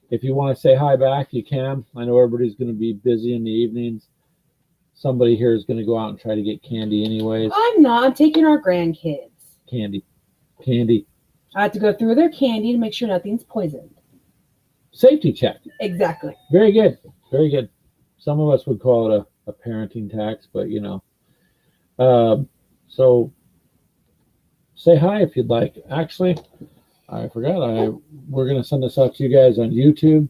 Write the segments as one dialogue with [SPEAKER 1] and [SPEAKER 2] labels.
[SPEAKER 1] If you want to say hi back, you can. I know everybody's going to be busy in the evenings. Somebody here is going to go out and try to get candy anyways.
[SPEAKER 2] I'm not. I'm taking our grandkids.
[SPEAKER 1] Candy. Candy.
[SPEAKER 2] I have to go through their candy to make sure nothing's poisoned.
[SPEAKER 1] Safety check.
[SPEAKER 2] Exactly.
[SPEAKER 1] Very good. Very good. Some of us would call it a parenting tax, but you know. So say hi if you'd like. Actually, I forgot. We're going to send this out to you guys on YouTube,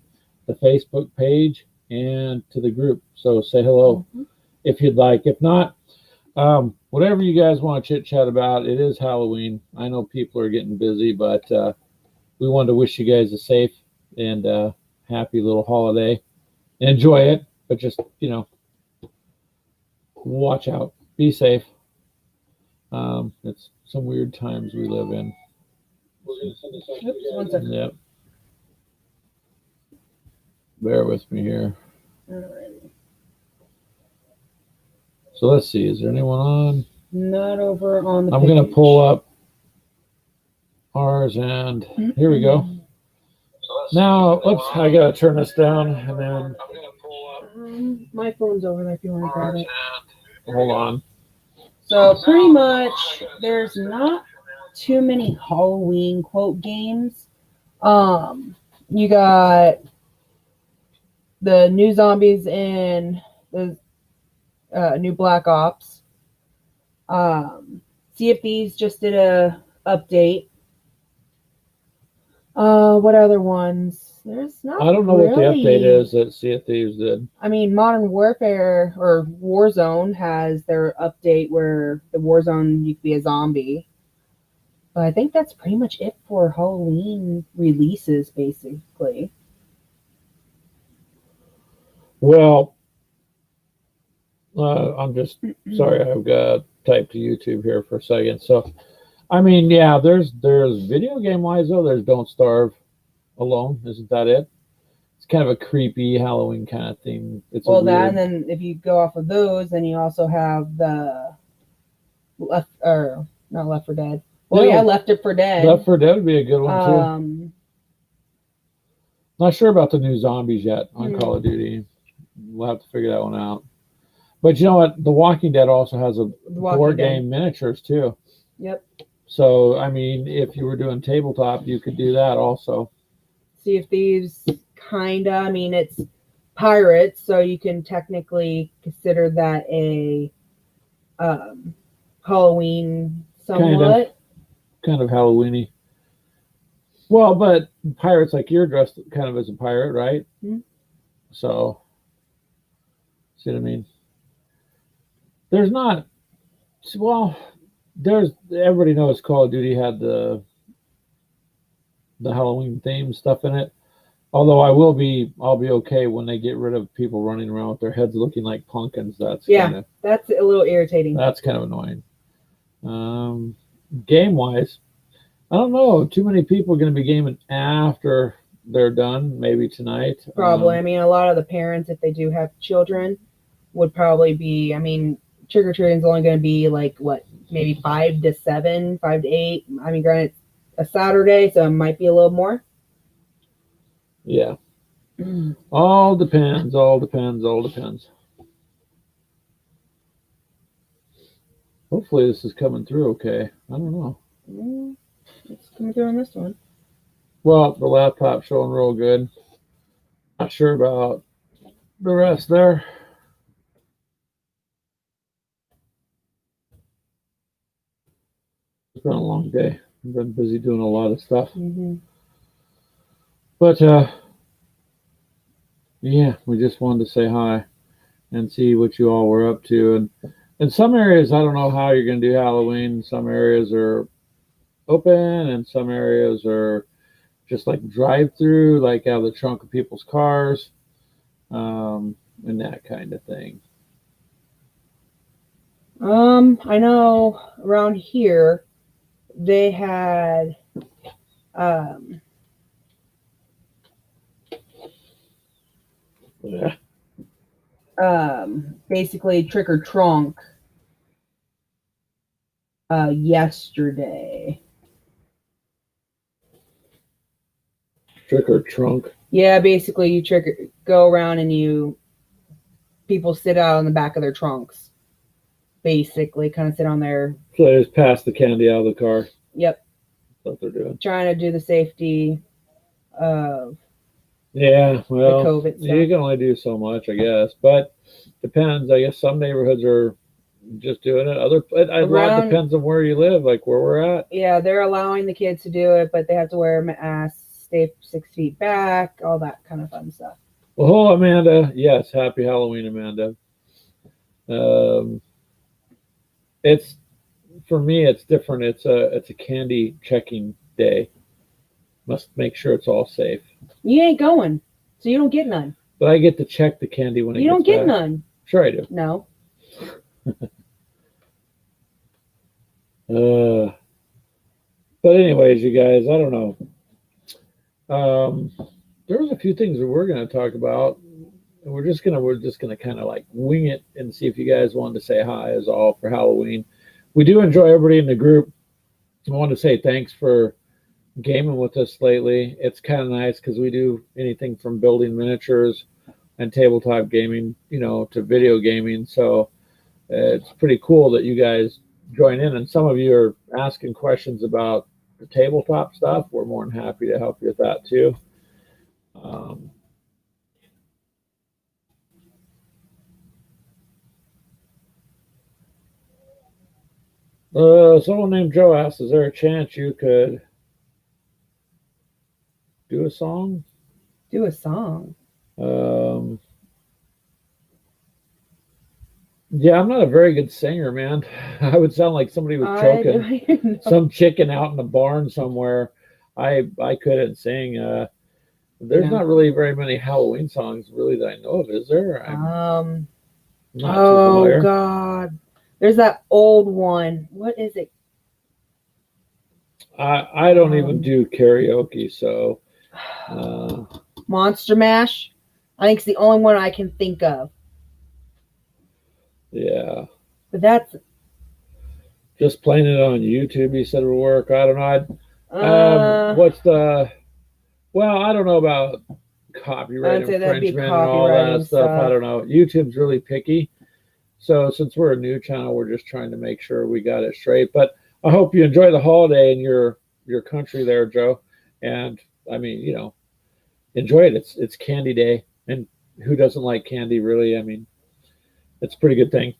[SPEAKER 1] the Facebook page, and to the group. So say hello if you'd like. If not, whatever you guys want to chit chat about. It is Halloween. I know people are getting busy, but we wanted to wish you guys a safe and happy little holiday. Enjoy it, but just watch out. Be safe. It's some weird times we live in.
[SPEAKER 2] Oops, 1 second.
[SPEAKER 1] Yep. Bear with me here.
[SPEAKER 2] Alrighty.
[SPEAKER 1] So let's see. Is there anyone on?
[SPEAKER 2] Not over on the
[SPEAKER 1] I'm going to pull up ours, and here we go. Now, oops, I got to turn this down, and then
[SPEAKER 2] my phone's over there if you want to grab it.
[SPEAKER 1] Hold on.
[SPEAKER 2] So pretty much, there's not too many Halloween quote games. You got the new zombies and the new Black Ops. Sea of Thieves just did a update. What other ones? There's not.
[SPEAKER 1] I don't know what the update is that Sea of Thieves did.
[SPEAKER 2] I mean, Modern Warfare or Warzone has their update where the Warzone you could be a zombie. But I think that's pretty much it for Halloween releases, basically.
[SPEAKER 1] Well, I'm just sorry. I've got typed to YouTube here for a second. So, I mean, yeah, there's video game wise though. There's Don't Starve Alone. Isn't that it? It's kind of a creepy Halloween kind of thing. It's
[SPEAKER 2] well, that, and then if you go off of those, then you also have the not Left 4 Dead. Well, yeah, Left 4 Dead.
[SPEAKER 1] Left 4 Dead would be a good one too. Not sure about the new zombies yet on Call of Duty. We'll have to figure that one out. But you know what? The Walking Dead also has a board game miniatures too.
[SPEAKER 2] Yep.
[SPEAKER 1] So I mean, if you were doing tabletop, you could do that also.
[SPEAKER 2] Sea of Thieves, kinda. I mean, it's pirates, so you can technically consider that a Halloween somewhat.
[SPEAKER 1] Kind of Halloweeny. Well, but pirates, like you're dressed kind of as a pirate, right?
[SPEAKER 2] Mm-hmm.
[SPEAKER 1] So, see what I mean? There's not. Well, there's. Everybody knows Call of Duty had the Halloween theme stuff in it. Although I'll be okay when they get rid of people running around with their heads looking like pumpkins. That's
[SPEAKER 2] a little irritating.
[SPEAKER 1] That's kind of annoying. Game wise, I don't know. Too many people are going to be gaming after they're done. Maybe tonight.
[SPEAKER 2] Probably. I mean, a lot of the parents, if they do have children, would probably be. I mean, trick or treating is only going to be like what, maybe 5 to 7, 5 to 8. I mean, granted, a Saturday, so it might be a little more.
[SPEAKER 1] Yeah. All depends. Hopefully this is coming through okay. I don't know.
[SPEAKER 2] It's coming through on this one.
[SPEAKER 1] Well, the laptop's showing real good. Not sure about the rest there. It's been a long day. I've been busy doing a lot of stuff. But yeah, we just wanted to say hi and see what you all were up to. And in some areas, I don't know how you're going to do Halloween. Some areas are open, and some areas are just like drive-through, like out of the trunk of people's cars, and that kind of thing.
[SPEAKER 2] I know around here they had basically trick or trunk yesterday.
[SPEAKER 1] Trick or trunk.
[SPEAKER 2] Yeah, basically you go around and people sit out on the back of their trunks. Basically, kind of sit on their.
[SPEAKER 1] So they just pass the candy out of the car.
[SPEAKER 2] Yep.
[SPEAKER 1] That's what they're doing.
[SPEAKER 2] Trying to do the safety of.
[SPEAKER 1] Yeah, well,
[SPEAKER 2] the COVID stuff.
[SPEAKER 1] you can only do so much, I guess. But depends. I guess some neighborhoods are just doing it. A lot depends on where you live, like where we're at.
[SPEAKER 2] Yeah, they're allowing the kids to do it, but they have to wear masks, stay 6 feet back, all that kind of fun stuff.
[SPEAKER 1] Well, hello, Amanda. Yes, happy Halloween, Amanda. It's for me, it's different. It's a candy checking day. Must make sure it's all safe.
[SPEAKER 2] You ain't going, so you don't get none.
[SPEAKER 1] But I get to check the candy when
[SPEAKER 2] you don't get back. None.
[SPEAKER 1] Sure, I do.
[SPEAKER 2] No.
[SPEAKER 1] But anyways, you guys, I don't know. There was a few things that we're going to talk about. And we're just gonna kind of like wing it and see if you guys wanted to say hi as all for Halloween. We do enjoy everybody in the group. I want to say thanks for gaming with us lately. It's kind of nice because we do anything from building miniatures and tabletop gaming, to video gaming. So it's pretty cool that you guys join in. And some of you are asking questions about the tabletop stuff. We're more than happy to help you with that too. Someone named Joe asked, is there a chance you could do a song?
[SPEAKER 2] Do a song?
[SPEAKER 1] Yeah, I'm not a very good singer, man. I would sound like somebody was choking some chicken out in the barn somewhere. I couldn't sing. There's not really very many Halloween songs really that I know of, is there?
[SPEAKER 2] Oh God. There's that old one. What is it?
[SPEAKER 1] I don't even do karaoke, so
[SPEAKER 2] Monster Mash. I think it's the only one I can think of.
[SPEAKER 1] Yeah.
[SPEAKER 2] But that's
[SPEAKER 1] just playing it on YouTube. You said it would work. I don't know. Well, I don't know about copyright infringement and all that stuff. I don't know. YouTube's really picky. So since we're a new channel, we're just trying to make sure we got it straight. But I hope you enjoy the holiday in your country there, Joe. And I mean, enjoy it. It's Candy Day, and who doesn't like candy, really? I mean, it's a pretty good thing.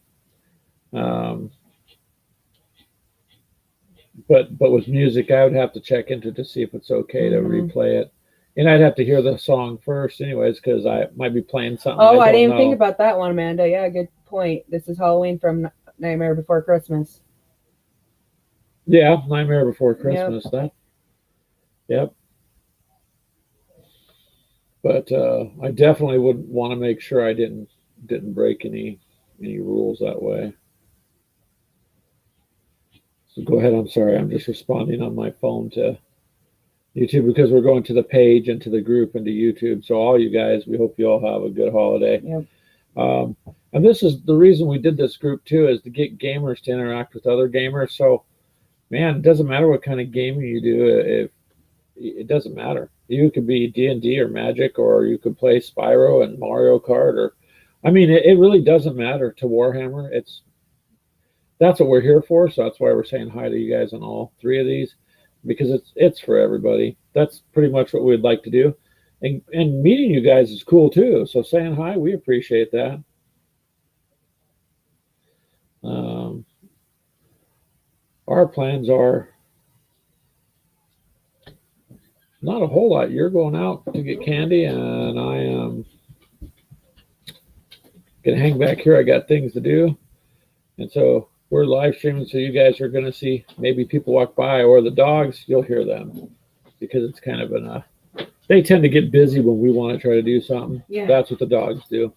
[SPEAKER 1] But with music, I would have to check into it to see if it's okay to replay it. And I'd have to hear the song first anyways, because I might be playing something.
[SPEAKER 2] Oh, I didn't even think about that one, Amanda. Yeah, good point. This is Halloween from Nightmare Before Christmas.
[SPEAKER 1] Yeah, Nightmare Before Christmas. Yep. Yep. But I definitely would want to make sure I didn't break any rules that way. So go ahead. I'm sorry. I'm just responding on my phone to YouTube because we're going to the page and to the group and to YouTube. So all you guys, we hope you all have a good holiday.
[SPEAKER 2] Yep.
[SPEAKER 1] And this is the reason we did this group too, is to get gamers to interact with other gamers. So, man, it doesn't matter what kind of gaming you do. It doesn't matter. You could be D&D or Magic, or you could play Spyro and Mario Kart, or I mean, it really doesn't matter to Warhammer. That's what we're here for. So that's why we're saying hi to you guys on all three of these, because it's for everybody. That's pretty much what we'd like to do. And meeting you guys is cool too. So saying hi, we appreciate that. Our plans are not a whole lot. You're going out to get candy, and I am gonna hang back here. I got things to do, and so we're live streaming. So you guys are gonna see maybe people walk by, or the dogs. You'll hear them because it's kind of they tend to get busy when we want to try to do something.
[SPEAKER 2] Yeah.
[SPEAKER 1] That's what the dogs do.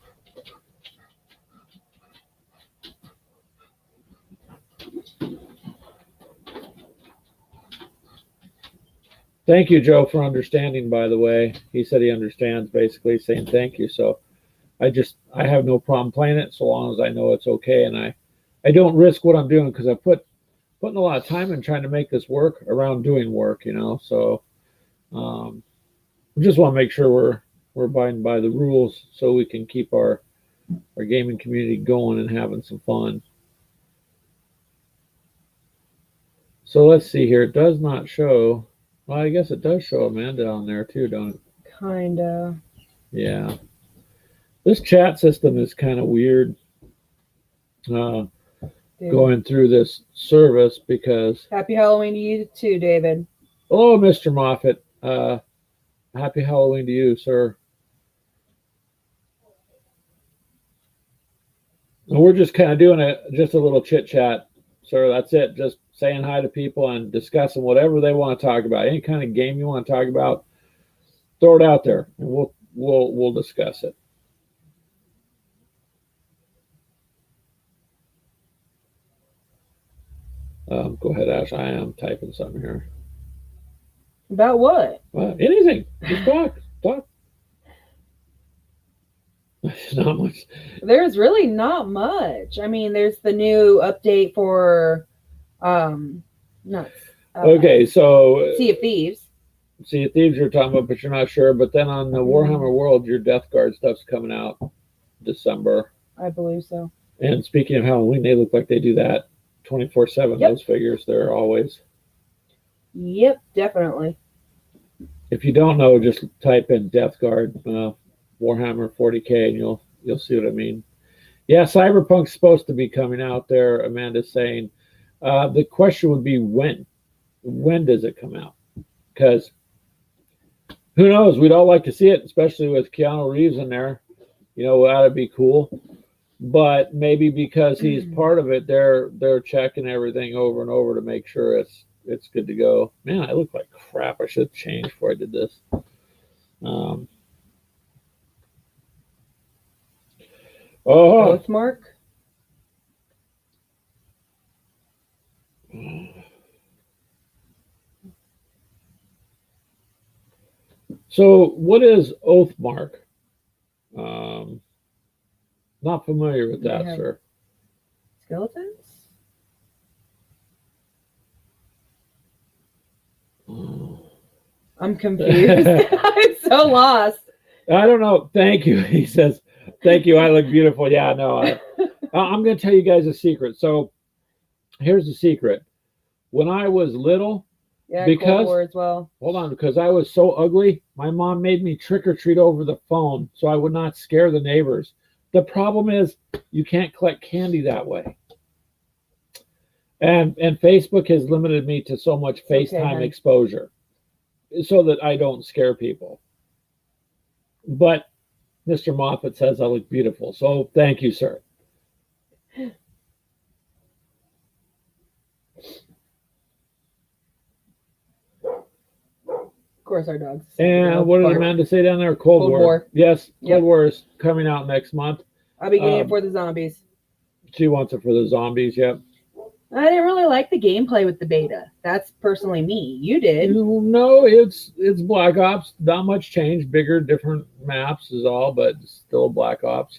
[SPEAKER 1] Thank you, Joe, for understanding, by the way. He said he understands, basically saying thank you. So I have no problem playing it so long as I know it's okay. And I don't risk what I'm doing, because I putting a lot of time in trying to make this work around doing work, So We just want to make sure we're abiding by the rules so we can keep our gaming community going and having some fun. So let's see here. It does not show. Well, I guess it does show Amanda on there too, don't it?
[SPEAKER 2] Kinda.
[SPEAKER 1] Yeah. This chat system is kind of weird. Going through this service because.
[SPEAKER 2] Happy Halloween to you too, David.
[SPEAKER 1] Hello, Mr. Moffat. Happy Halloween to you, sir. And we're just kind of doing just a little chit chat, sir. That's it. Just saying hi to people and discussing whatever they want to talk about. Any kind of game you want to talk about, throw it out there, and we'll discuss it. Go ahead, Ash. I am typing something here.
[SPEAKER 2] About what?
[SPEAKER 1] Anything. Just talk. Not much.
[SPEAKER 2] There's really not much. I mean, there's the new update for
[SPEAKER 1] okay, so
[SPEAKER 2] Sea of Thieves.
[SPEAKER 1] Sea of Thieves you're talking about, but you're not sure. But then on the Warhammer World, your Death Guard stuff's coming out December.
[SPEAKER 2] I believe so.
[SPEAKER 1] And speaking of Halloween, they look like they do that 24/7.
[SPEAKER 2] Yep.
[SPEAKER 1] Those figures, they're always.
[SPEAKER 2] Yep, definitely.
[SPEAKER 1] If you don't know, just type in Death Guard Warhammer 40K, and you'll see what I mean. Yeah, Cyberpunk's supposed to be coming out there. Amanda's saying. The question would be when. When does it come out? Because who knows? We'd all like to see it, especially with Keanu Reeves in there. That'd be cool. But maybe because he's part of it, they're checking everything over and over to make sure it's good to go. Man, I look like crap. I should have changed before I did this.
[SPEAKER 2] Oathmark.
[SPEAKER 1] So, what is Oathmark? Not familiar with that, sir.
[SPEAKER 2] Skeletons? I'm confused. I'm so lost.
[SPEAKER 1] I don't know. Thank you. He says, thank you. I look beautiful. Yeah, no. I'm going to tell you guys a secret. So, here's the secret. When I was little,
[SPEAKER 2] Cold War as well.
[SPEAKER 1] Hold on, because I was so ugly, my mom made me trick or treat over the phone so I would not scare the neighbors. The problem is you can't collect candy that way. And Facebook has limited me to so much FaceTime exposure so that I don't scare people. But Mr. Moffat says I look beautiful. So thank you, sir.
[SPEAKER 2] Of course, our dogs.
[SPEAKER 1] And what did Amanda say down there? Cold War. Yes, Cold War is coming out next month.
[SPEAKER 2] I'll be getting it for the zombies.
[SPEAKER 1] She wants it for the zombies, yep.
[SPEAKER 2] I didn't really like the gameplay with the beta. That's personally me. You did.
[SPEAKER 1] No, it's Black Ops. Not much change. Bigger, different maps is all, but still Black Ops.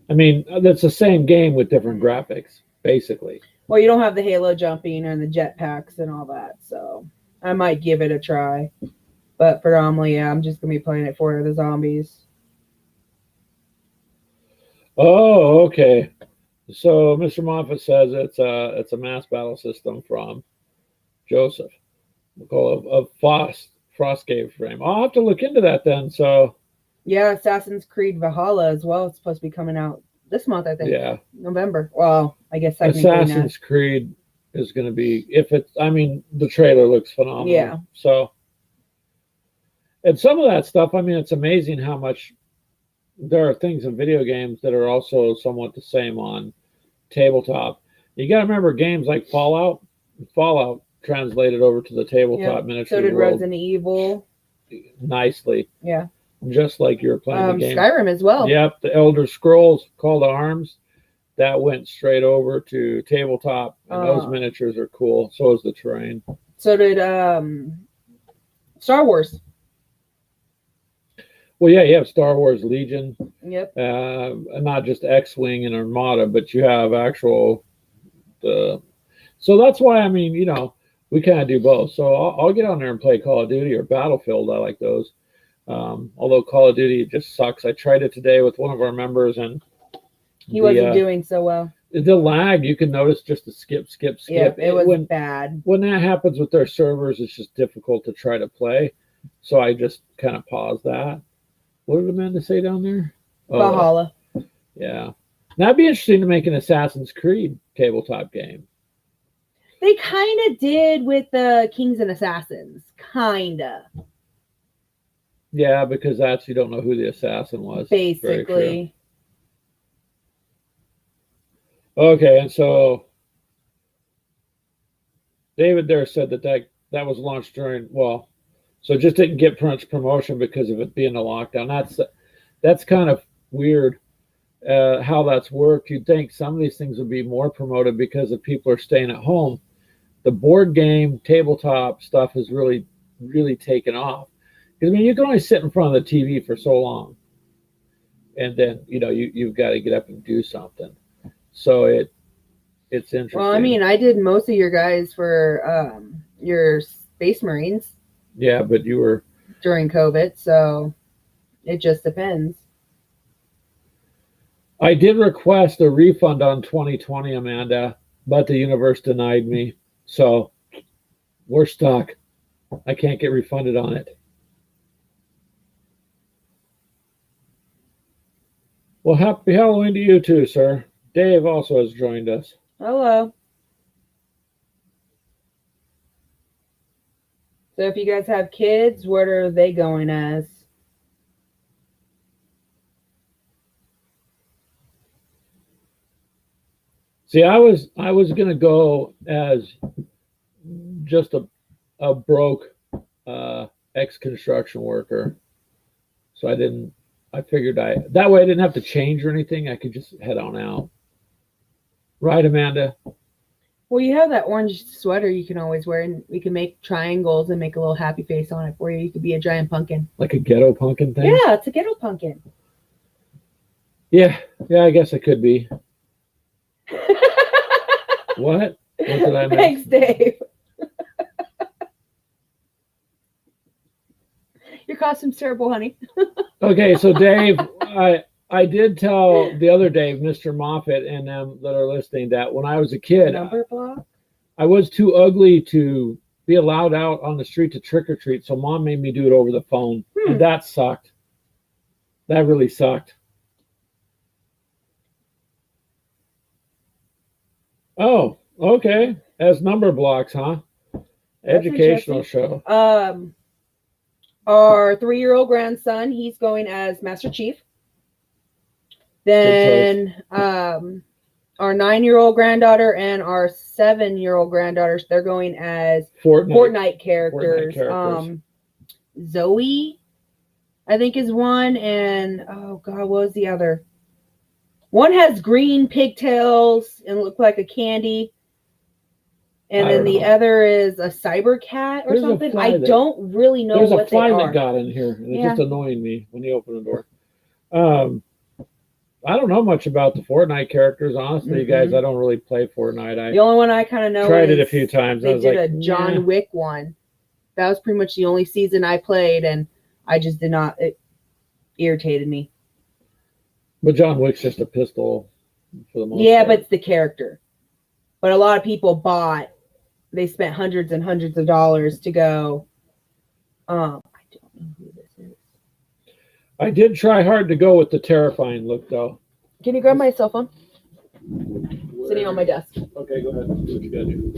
[SPEAKER 1] I mean, that's the same game with different graphics, basically.
[SPEAKER 2] Well, you don't have the Halo jumping and the jetpacks and all that, so I might give it a try. But predominantly, I'm just going to be playing it for the zombies.
[SPEAKER 1] Oh, okay. So Mr. Moffat says it's a mass battle system from Joseph. We'll call it a Frostgrave frame. I'll have to look into that then. So
[SPEAKER 2] yeah, Assassin's Creed Valhalla as well. It's supposed to be coming out this month, I think.
[SPEAKER 1] Yeah,
[SPEAKER 2] November. Well, I guess
[SPEAKER 1] Assassin's Creed is going to be the trailer looks phenomenal.
[SPEAKER 2] Yeah.
[SPEAKER 1] So, and some of that stuff, it's amazing how much. There are things in video games that are also somewhat the same on tabletop. You got to remember games like Fallout translated over to the tabletop miniature.
[SPEAKER 2] So did
[SPEAKER 1] world
[SPEAKER 2] Resident Evil.
[SPEAKER 1] Nicely.
[SPEAKER 2] Yeah.
[SPEAKER 1] Just like you're playing the game.
[SPEAKER 2] Skyrim as well.
[SPEAKER 1] Yep. The Elder Scrolls Call to Arms, that went straight over to tabletop. And those miniatures are cool. So is the terrain.
[SPEAKER 2] So did Star Wars.
[SPEAKER 1] Well, yeah, you have Star Wars Legion.
[SPEAKER 2] Yep.
[SPEAKER 1] Not just X-Wing and Armada, but you have actual. So that's why we we kind of do both. So I'll get on there and play Call of Duty or Battlefield. I like those. Although Call of Duty just sucks. I tried it today with one of our members, and
[SPEAKER 2] he wasn't doing so well.
[SPEAKER 1] The lag, you can notice just the skip.
[SPEAKER 2] Yeah, it was bad.
[SPEAKER 1] When that happens with their servers, it's just difficult to try to play. So I just kind of paused that. What did Amanda say down there?
[SPEAKER 2] Valhalla.
[SPEAKER 1] Yeah. That'd be interesting to make an Assassin's Creed tabletop game.
[SPEAKER 2] They kind of did with the Kings and Assassins. Kind of.
[SPEAKER 1] Yeah, because you don't know who the assassin was.
[SPEAKER 2] Basically.
[SPEAKER 1] Okay, and so David there said that was launched during, so it just didn't get much promotion because of it being a lockdown. That's kind of weird how that's worked. You'd think some of these things would be more promoted because if people are staying at home. The board game, tabletop stuff has really, really taken off. Because, I mean, you can only sit in front of the TV for so long. And then, you've got to get up and do something. So it's interesting.
[SPEAKER 2] Well, I mean, I did most of your guys for your Space Marines.
[SPEAKER 1] Yeah, but you were...
[SPEAKER 2] during COVID, so it just depends.
[SPEAKER 1] I did request a refund on 2020, Amanda, but the universe denied me. So we're stuck. I can't get refunded on it. Well, happy Halloween to you too, sir. Dave also has joined us.
[SPEAKER 2] Hello. So if you guys have kids, what are they going as?
[SPEAKER 1] See, I was gonna go as just a broke ex-construction worker. So I figured that way I didn't have to change or anything. I could just head on out. Right, Amanda?
[SPEAKER 2] Well, you have that orange sweater you can always wear, and we can make triangles and make a little happy face on it for you. You could be a giant pumpkin.
[SPEAKER 1] Like a ghetto pumpkin thing?
[SPEAKER 2] Yeah, it's a ghetto pumpkin.
[SPEAKER 1] Yeah, I guess it could be. What? What did I miss?
[SPEAKER 2] Thanks, Dave. Your costume's terrible, honey.
[SPEAKER 1] Okay, so Dave, I did tell the other Dave, Mr. Moffat, and them that are listening that when I was a kid,
[SPEAKER 2] Number block?
[SPEAKER 1] I was too ugly to be allowed out on the street to trick or treat, so Mom made me do it over the phone, and that sucked. That really sucked. Oh, okay. As number blocks, huh?
[SPEAKER 2] That's
[SPEAKER 1] Educational show.
[SPEAKER 2] Our 3-year-old grandson, he's going as Master Chief. Then our 9-year-old granddaughter and our 7-year-old granddaughter, they're going as Fortnite characters. Zoe, I think, is one, and oh god, what was the other? One has green pigtails and look like a candy. And then the other is a cyber cat or something. I don't really know what they are.
[SPEAKER 1] There's a fly that got in here, and it's just annoying me when you open the door. I don't know much about the Fortnite characters, honestly, you guys. I don't really play Fortnite.
[SPEAKER 2] The only one I kind of know
[SPEAKER 1] tried it a few times.
[SPEAKER 2] They did a John Wick one. That was pretty much the only season I played, and I just did not. It irritated me.
[SPEAKER 1] But John Wick's just a pistol for the most part.
[SPEAKER 2] Yeah, but it's the character. But a lot of people they spent hundreds and hundreds of dollars to go. I don't know who this is.
[SPEAKER 1] I did try hard to go with the terrifying look, though.
[SPEAKER 2] Can you grab my cell phone? Sitting on my desk.
[SPEAKER 1] Okay, go ahead. Do what you gotta do.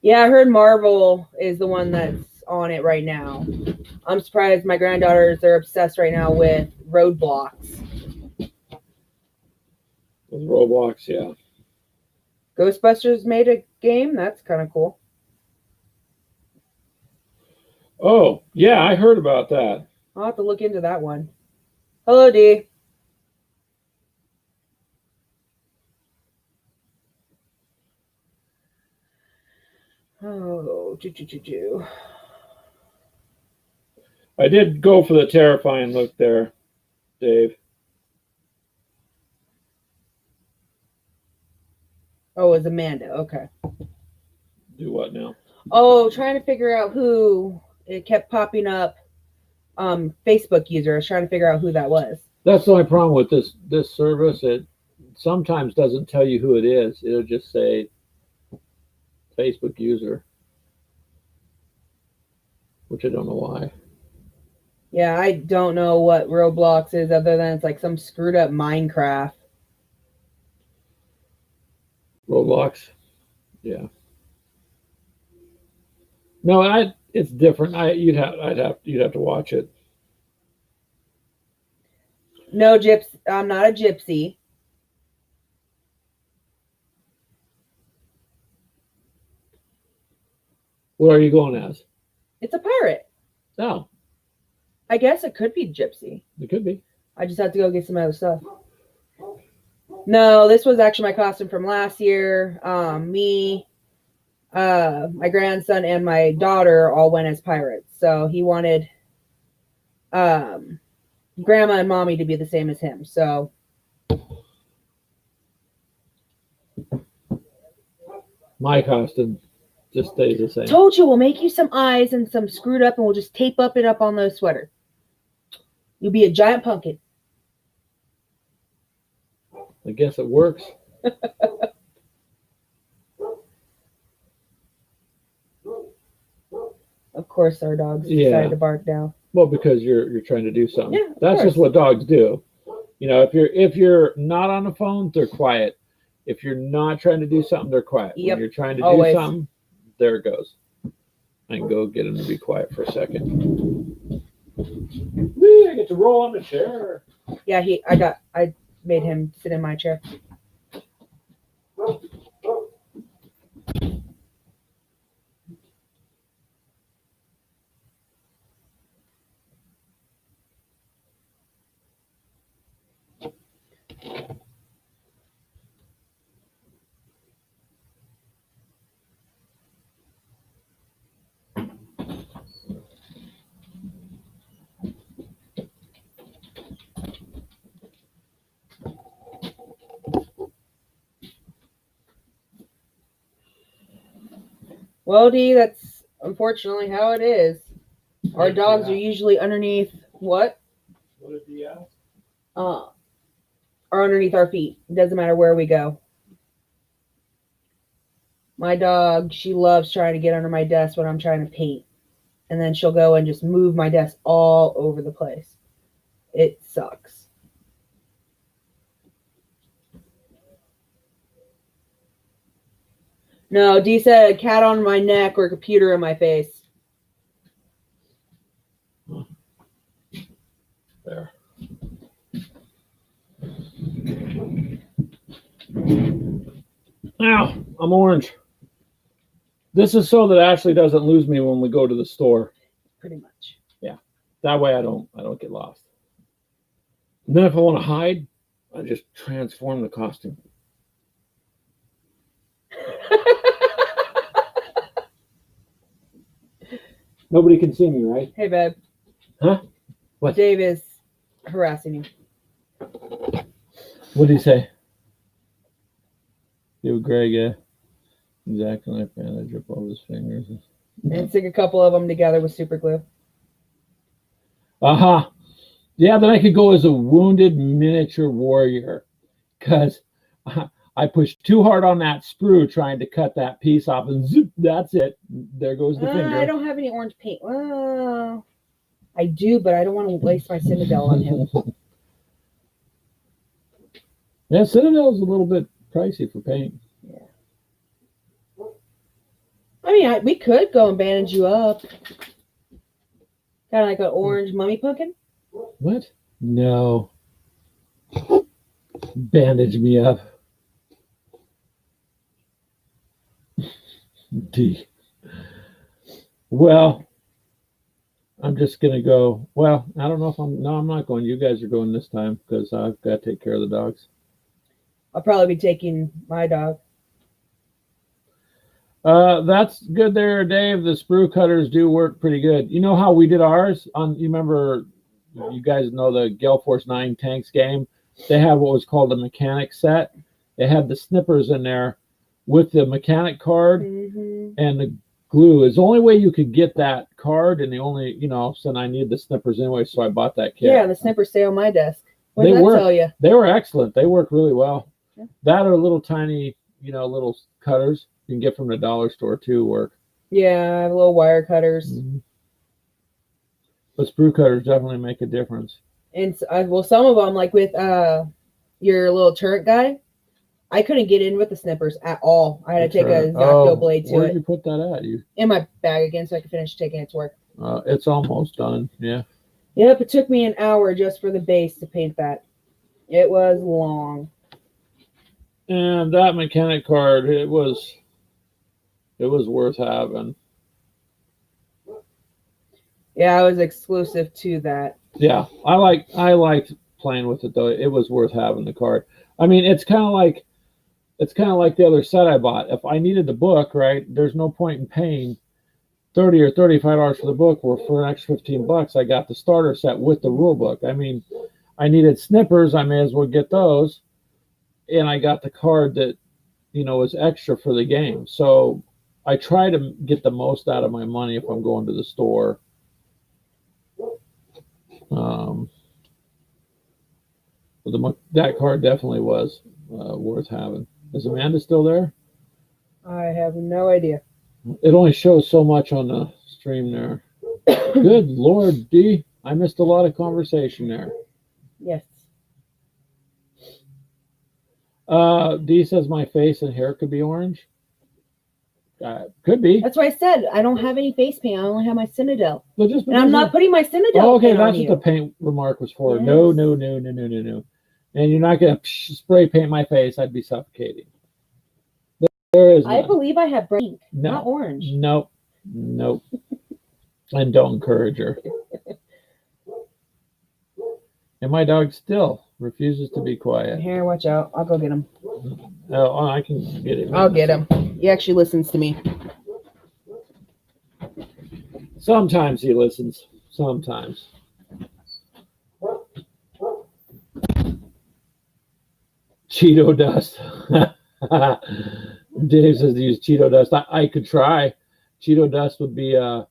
[SPEAKER 2] Yeah, I heard Marvel is the one that's on it right now. I'm surprised my granddaughters are obsessed right now with Roadblocks.
[SPEAKER 1] With Roblox, yeah.
[SPEAKER 2] Ghostbusters made a game? That's kind of cool.
[SPEAKER 1] Oh, yeah, I heard about that.
[SPEAKER 2] I'll have to look into that one. Hello, D. Oh,
[SPEAKER 1] I did go for the terrifying look there, Dave.
[SPEAKER 2] Oh, it's Amanda. Okay.
[SPEAKER 1] Do what now?
[SPEAKER 2] Oh, trying to figure out who. It kept popping up. Facebook user. I was trying to figure out who that was.
[SPEAKER 1] That's the only problem with this service. It sometimes doesn't tell you who it is. It'll just say Facebook user, which I don't know why.
[SPEAKER 2] Yeah, I don't know what Roblox is other than it's like some screwed up Minecraft.
[SPEAKER 1] Roblox, yeah. No, it's different. You'd have to watch it.
[SPEAKER 2] No, gypsy. I'm not a gypsy.
[SPEAKER 1] What are you going as?
[SPEAKER 2] It's a pirate.
[SPEAKER 1] Oh,
[SPEAKER 2] I guess it could be gypsy.
[SPEAKER 1] it could be.
[SPEAKER 2] I just have to go get some other stuff. No, this was actually my costume from last year. Me, my grandson, and my daughter all went as pirates. So he wanted grandma and mommy to be the same as him. So
[SPEAKER 1] My costume just stays the same.
[SPEAKER 2] told you we'll make you some eyes and some screwed up, and we'll just tape it up on those sweater. You'll be a giant pumpkin.
[SPEAKER 1] I guess it works.
[SPEAKER 2] Of course, our dogs decided to bark now.
[SPEAKER 1] Well, because you're trying to do something.
[SPEAKER 2] Yeah,
[SPEAKER 1] That's just what dogs do. You know, if you're not on the phone, they're quiet. If you're not trying to do something, they're quiet.
[SPEAKER 2] Yep.
[SPEAKER 1] When you're trying to
[SPEAKER 2] Always.
[SPEAKER 1] do something, there it goes. I can go get him to be quiet for a second. Whee, I get to roll on the chair.
[SPEAKER 2] Yeah, I made him sit in my chair. Well, Dee, that's unfortunately how it is. Our dogs are usually underneath what?
[SPEAKER 1] What did he ask?
[SPEAKER 2] Are underneath our feet. It doesn't matter where we go. My dog, she loves trying to get under my desk when I'm trying to paint. And then she'll go and just move my desk all over the place. It sucks. No, Dee said a cat on my neck or a computer in my face.
[SPEAKER 1] There. Ow, I'm orange. This is so that Ashley doesn't lose me when we go to the store.
[SPEAKER 2] Pretty much.
[SPEAKER 1] Yeah. That way I don't get lost. And then if I want to hide, I just transform the costume. Nobody can see me, right?
[SPEAKER 2] Hey, babe.
[SPEAKER 1] Huh? What?
[SPEAKER 2] Dave is harassing you.
[SPEAKER 1] What did he say? You, Greg, yeah. Exactly like bandage drip over his fingers.
[SPEAKER 2] And stick a couple of them together with super glue.
[SPEAKER 1] Uh-huh. Yeah, then I could go as a wounded miniature warrior. Because I pushed too hard on that sprue trying to cut that piece off, and zip, that's it. There goes the finger.
[SPEAKER 2] I don't have any orange paint. Well, I do, but I don't want to waste my Citadel on him.
[SPEAKER 1] Yeah, Citadel's a little bit pricey for paint.
[SPEAKER 2] Yeah. I mean, we could go and bandage you up. Kind of like an orange mummy pumpkin.
[SPEAKER 1] What? No. Bandage me up. D. Well, I'm just going to go. Well, I don't know if I'm not going. You guys are going this time because I've got to take care of the dogs.
[SPEAKER 2] I'll probably be taking my dog.
[SPEAKER 1] That's good there, Dave. The sprue cutters do work pretty good. You know how we did ours on, you remember, you guys know the Gale Force 9 tanks game? They had what was called a mechanic set. They had the snippers in there with the mechanic card
[SPEAKER 2] Mm-hmm.
[SPEAKER 1] and the glue. Is the only way you could get that card, and the only, so I needed the snippers anyway, so I bought that kit.
[SPEAKER 2] Yeah, the snippers stay on my desk. What
[SPEAKER 1] They
[SPEAKER 2] does that
[SPEAKER 1] work.
[SPEAKER 2] tell you?
[SPEAKER 1] They were excellent. They work really well.
[SPEAKER 2] Yeah.
[SPEAKER 1] That or little tiny, little cutters you can get from the dollar store too work.
[SPEAKER 2] Yeah, I have little wire cutters.
[SPEAKER 1] Mm-hmm. But sprue cutters definitely make a difference.
[SPEAKER 2] And well, some of them, like with your little turret guy, I couldn't get in with the snippers at all. I had to take a Zacto blade to
[SPEAKER 1] Where'd
[SPEAKER 2] it.
[SPEAKER 1] you put that at?
[SPEAKER 2] In my bag again, so I could finish taking it to work.
[SPEAKER 1] It's almost done. Yeah.
[SPEAKER 2] Yep, it took me an hour just for the base to paint that. It was long.
[SPEAKER 1] And that mechanic card, it was worth having.
[SPEAKER 2] Yeah, I was exclusive to that.
[SPEAKER 1] Yeah, I liked playing with it though. It was worth having the card. I mean, it's kind of like the other set I bought. If I needed the book, right, there's no point in paying $30 or $35 for the book. Where for an extra $15, I got the starter set with the rule book. I mean, I needed snippers. I may as well get those, and I got the card that was extra for the game. So I try to get the most out of my money if I'm going to the store. But that card definitely was worth having. Is Amanda still there?
[SPEAKER 2] I have no idea.
[SPEAKER 1] It only shows so much on the stream there. Good Lord, D. I missed a lot of conversation there.
[SPEAKER 2] Yes.
[SPEAKER 1] D says my face and hair could be orange. Could be.
[SPEAKER 2] That's why I said I don't have any face paint. I only have my Cynadel.
[SPEAKER 1] Well,
[SPEAKER 2] and I'm not putting my Cynadel.
[SPEAKER 1] Oh, okay, that's what the paint remark was for. Yes. No. And you're not going to spray paint my face. I'd be suffocating. There is.
[SPEAKER 2] I believe I have brown ink,
[SPEAKER 1] no.
[SPEAKER 2] Not orange.
[SPEAKER 1] Nope. And don't encourage her. And my dog still refuses to be quiet.
[SPEAKER 2] Here, watch out. I'll go get him.
[SPEAKER 1] Oh, I can get him.
[SPEAKER 2] I'll get him. He actually listens to me.
[SPEAKER 1] Sometimes he listens. Sometimes. Cheeto dust. Dave says to use Cheeto dust. I could try. Cheeto dust would be I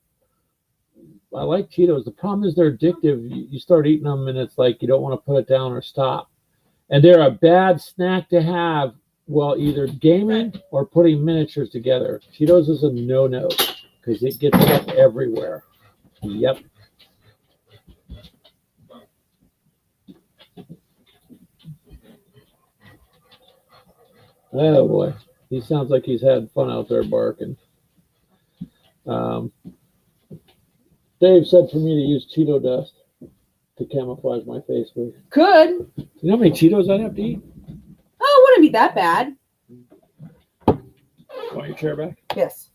[SPEAKER 1] like Cheetos. The problem is they're addictive. You start eating them and it's like you don't want to put it down or stop. And they're a bad snack to have while either gaming or putting miniatures together. Cheetos is a no-no because it gets stuff everywhere. Yep. Oh boy, he sounds like he's had fun out there barking. Dave said for me to use Cheeto dust to camouflage my face with.
[SPEAKER 2] Could.
[SPEAKER 1] You know how many Cheetos I'd have to eat?
[SPEAKER 2] Oh, it wouldn't be that bad.
[SPEAKER 1] Want your chair back?
[SPEAKER 2] Yes.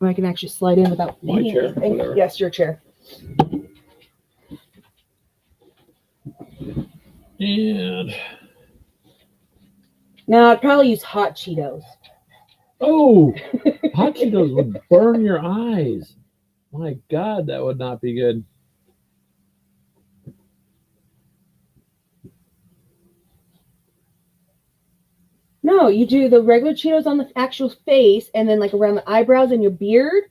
[SPEAKER 2] I can actually slide in without
[SPEAKER 1] my chair. Whatever.
[SPEAKER 2] Yes, your chair.
[SPEAKER 1] And
[SPEAKER 2] now I'd probably use hot Cheetos.
[SPEAKER 1] Oh, hot Cheetos would burn your eyes. My God, that would not be good.
[SPEAKER 2] No, you do the regular Cheetos on the actual face, and then like around the eyebrows and your beard,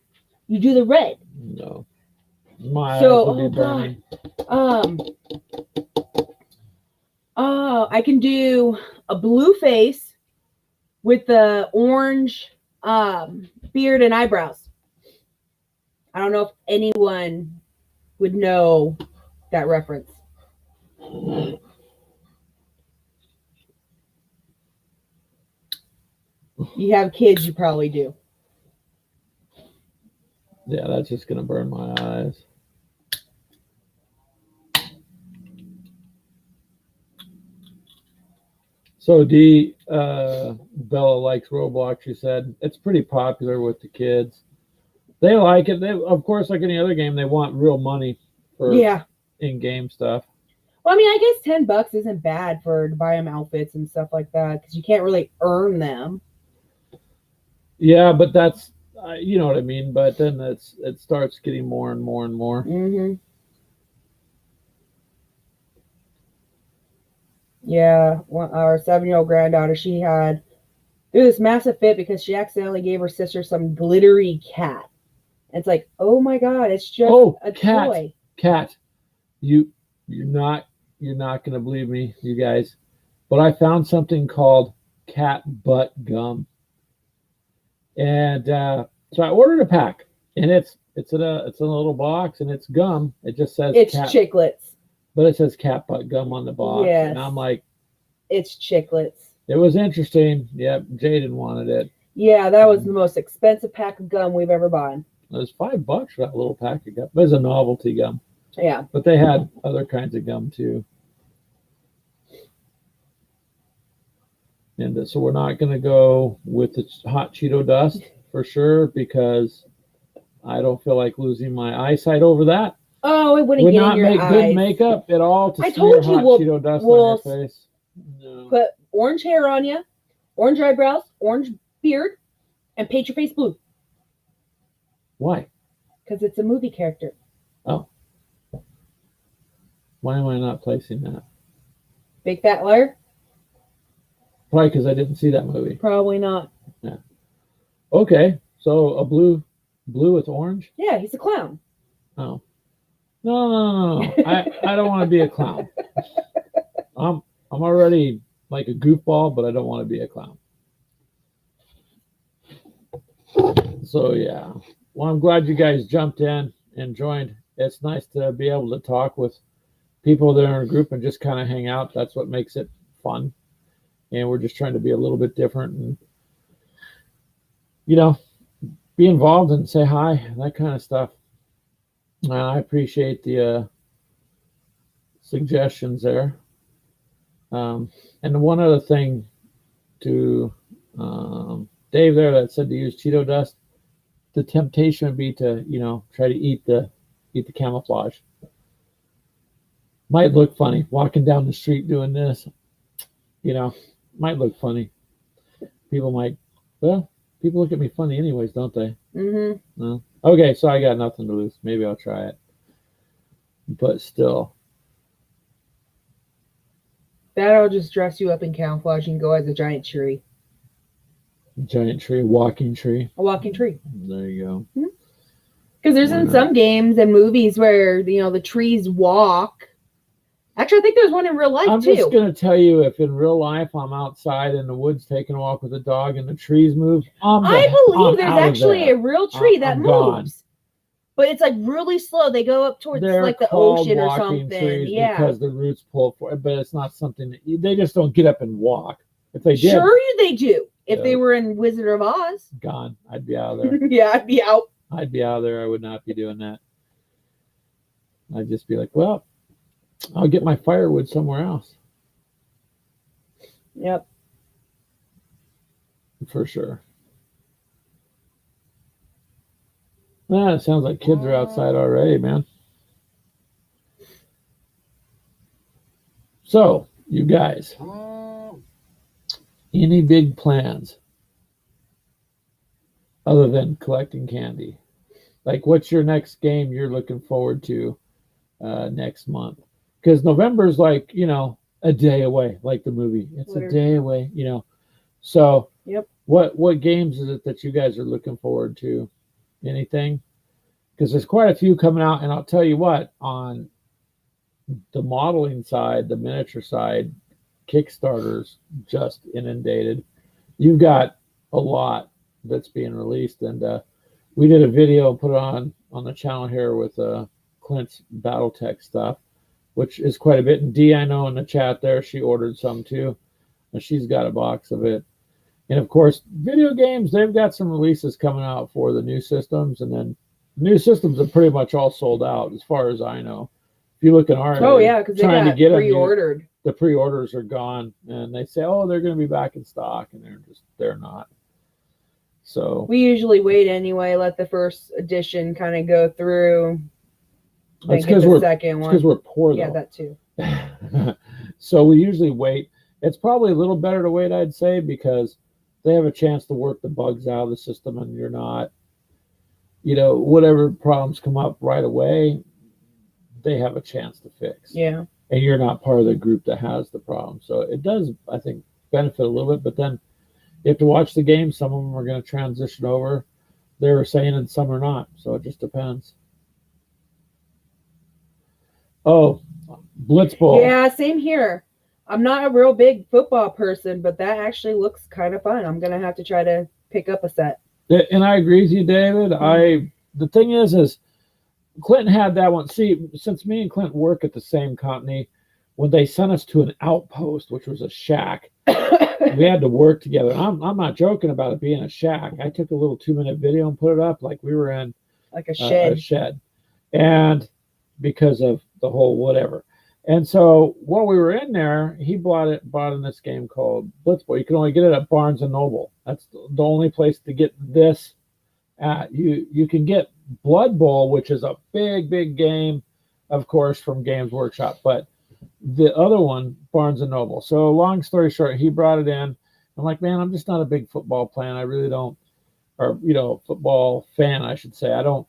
[SPEAKER 2] you do the red.
[SPEAKER 1] No. My eyes would be burning.
[SPEAKER 2] I can do a blue face with the orange beard and eyebrows. I don't know if anyone would know that reference. You have kids, you probably do.
[SPEAKER 1] Yeah, that's just going to burn my eyes. So Bella likes Roblox, she said. It's pretty popular with the kids. They like it. They, of course, like any other game, they want real money for in-game stuff.
[SPEAKER 2] Well, I mean, I guess $10 isn't bad to buy them outfits and stuff like that because you can't really earn them.
[SPEAKER 1] Yeah, but that's, you know what I mean. But then it starts getting more and more and more.
[SPEAKER 2] Mm-hmm. Yeah, our 7-year-old granddaughter, she had It was this massive fit because she accidentally gave her sister some glittery cat. And it's like, oh my god, it's just a
[SPEAKER 1] cat.
[SPEAKER 2] toy.
[SPEAKER 1] Cat. You're not gonna believe me, you guys. But I found something called cat butt gum. And so I ordered a pack, and it's in a little box, and it's gum. It just says
[SPEAKER 2] It's
[SPEAKER 1] cat,
[SPEAKER 2] chiclets.
[SPEAKER 1] but it says cat butt gum on the box.
[SPEAKER 2] Yes.
[SPEAKER 1] And I'm like,
[SPEAKER 2] it's chiclets.
[SPEAKER 1] It was interesting. Yep, Jaden wanted it.
[SPEAKER 2] Yeah, that was the most expensive pack of gum we've ever bought.
[SPEAKER 1] It was $5 for that little pack of gum. It was a novelty gum.
[SPEAKER 2] Yeah.
[SPEAKER 1] But they had other kinds of gum too. And so we're not going to go with the hot Cheeto dust for sure, because I don't feel like losing my eyesight over that.
[SPEAKER 2] Oh, it wouldn't
[SPEAKER 1] Would
[SPEAKER 2] get
[SPEAKER 1] not
[SPEAKER 2] in your
[SPEAKER 1] make
[SPEAKER 2] eyes.
[SPEAKER 1] good makeup at all to
[SPEAKER 2] I
[SPEAKER 1] smear
[SPEAKER 2] told you
[SPEAKER 1] hot Cheeto dust on your face. No.
[SPEAKER 2] Put orange hair on you, orange eyebrows, orange beard, and paint your face blue.
[SPEAKER 1] Why?
[SPEAKER 2] Because it's a movie character.
[SPEAKER 1] Oh. Why am I not placing that?
[SPEAKER 2] Big Fat Liar?
[SPEAKER 1] Probably because I didn't see that movie.
[SPEAKER 2] Probably not.
[SPEAKER 1] Yeah. Okay, so a blue with orange?
[SPEAKER 2] Yeah, he's a clown.
[SPEAKER 1] Oh. No. I don't want to be a clown. I'm already like a goofball, but I don't want to be a clown. So yeah. Well, I'm glad you guys jumped in and joined. It's nice to be able to talk with people that are in a group and just kind of hang out. That's what makes it fun. And we're just trying to be a little bit different and, be involved and say hi, that kind of stuff. I appreciate the suggestions there. And one other thing to Dave there that said to use Cheeto dust, the temptation would be to, try to eat the camouflage. Might look funny walking down the street doing this, might look funny. People look at me funny anyways, don't they?
[SPEAKER 2] Mm-hmm.
[SPEAKER 1] No. Okay, so I got nothing to lose. Maybe I'll try it. But still.
[SPEAKER 2] That'll just dress you up in camouflage and go as a giant tree.
[SPEAKER 1] Giant tree, walking tree.
[SPEAKER 2] A walking tree.
[SPEAKER 1] There you go.
[SPEAKER 2] Because there's in some games and movies where, the trees walk. Actually, I think there's one in real life,
[SPEAKER 1] I'm
[SPEAKER 2] too.
[SPEAKER 1] just going to tell you, if in real life I'm outside in the woods taking a walk with a dog and the trees move,
[SPEAKER 2] I believe there's actually a real tree that moves.
[SPEAKER 1] Gone.
[SPEAKER 2] But it's like really slow. They go up towards like the ocean or something. Yeah.
[SPEAKER 1] Because the roots pull for it, but it's not something they just don't get up and walk. If they did.
[SPEAKER 2] Sure they do. If they were in Wizard of Oz.
[SPEAKER 1] Gone. I'd be out of there.
[SPEAKER 2] Yeah, I'd be out.
[SPEAKER 1] I'd be out of there. I would not be doing that. I'd just be like, well, I'll get my firewood somewhere else.
[SPEAKER 2] Yep.
[SPEAKER 1] For sure. It sounds like kids are outside already, man. So, you guys, any big plans other than collecting candy? Like, what's your next game you're looking forward to next month? Because November's like, a day away, like the movie. It's a day away, So,
[SPEAKER 2] yep.
[SPEAKER 1] What games is it that you guys are looking forward to? Anything? Because there's quite a few coming out, and I'll tell you what, on the modeling side, the miniature side, Kickstarter's just inundated. You've got a lot that's being released, and we did a video and put it on the channel here with Clint's BattleTech stuff, which is quite a bit. And Dee, I know in the chat there, she ordered some too, and she's got a box of it. And of course, video games, they've got some releases coming out for the new systems, and then new systems are pretty much all sold out as far as I know. If you look at our
[SPEAKER 2] because they got pre-ordered.
[SPEAKER 1] The pre-orders are gone, and they say, they're going to be back in stock, and they're not. So
[SPEAKER 2] we usually wait anyway, let the first edition kind of go through.
[SPEAKER 1] That's because we're poor, though.
[SPEAKER 2] Yeah, that too.
[SPEAKER 1] So we usually wait. It's probably a little better to wait, I'd say, because they have a chance to work the bugs out of the system, and you're not, whatever problems come up right away, they have a chance to fix.
[SPEAKER 2] Yeah.
[SPEAKER 1] And you're not part of the group that has the problem. So it does, I think, benefit a little bit. But then, you have to watch the game. Some of them are going to transition over. They were saying, and some are not. So it just depends. Oh, Blitz Bowl.
[SPEAKER 2] Yeah, same here. I'm not a real big football person, but that actually looks kind of fun. I'm gonna have to try to pick up a set.
[SPEAKER 1] And I agree with you, David. The thing is Clinton had that one. See, since me and Clinton work at the same company, when they sent us to an outpost, which was a shack, we had to work together. I'm not joking about it being a shack. I took a little 2-minute video and put it up like we were in
[SPEAKER 2] Like a shed.
[SPEAKER 1] a shed, and because of the whole whatever. And so while we were in there, he bought in this game called Blitz Bowl. You can only get it at Barnes and Noble. That's the only place to get this at. You can get Blood Bowl, which is a big game, of course, from Games Workshop, but the other one, Barnes and Noble. So long story short, he brought it in. I'm like, man, I'm just not a big football fan. I really don't, or football fan, I should say. I don't.